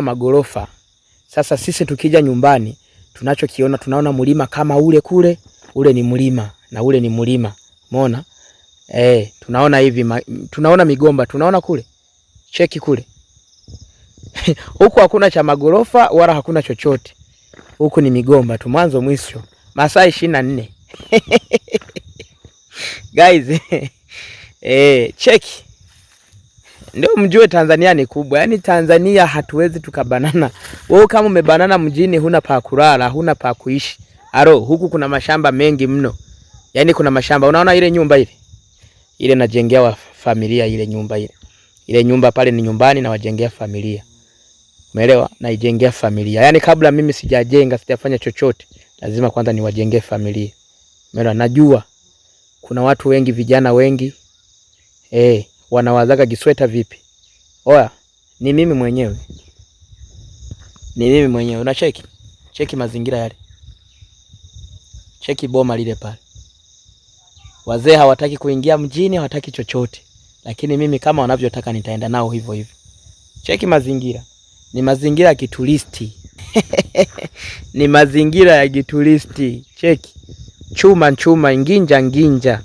magorofa. Sasa sisi tukija nyumbani tunachokiona, tunaona mlima kama ule kule, ule ni mlima na ule ni mlima. Umeona? Tunaona hivi, tunaona migomba, tunaona kule. Cheki kule. Huku hakuna cha magorofa wala hakuna chochote. Huku ni migomba tu mwanzo mwisho. Masaa 24. Guys, cheki. Ndio mjue Tanzania ni kubwa. Yaani Tanzania hatuwezi tukabanana. Wewe kama umebanana mjini huna pa kulala, huna pa kuishi. Aro, huku kuna mashamba mengi mno. Yaani kuna mashamba. Unaona ile nyumba ile? Ile najengea familia ile nyumba ile. Ile nyumba pale ni nyumbani na wajengea familia. Umeelewa? Naijengea familia. Yaani kabla mimi sijajenga, sijafanya chochote, lazima kwanza niwajengee familia. Umeelewa? Najua kuna watu wengi, vijana wengi wanawazaga Kisweta vipi. Oya, ni mimi mwenyewe. Ni mimi mwenyewe. Unacheki? Cheki mazingira yale. Cheki boma lile pale. Wazee hawataki kuingia mjini, hawataki chochote. Lakini mimi kama wanavyotaka nitaenda nao hivyo hivyo. Cheki mazingira. Ni mazingira ya kituristi. Ni mazingira ya kituristi. Cheki. Chuma, nginja.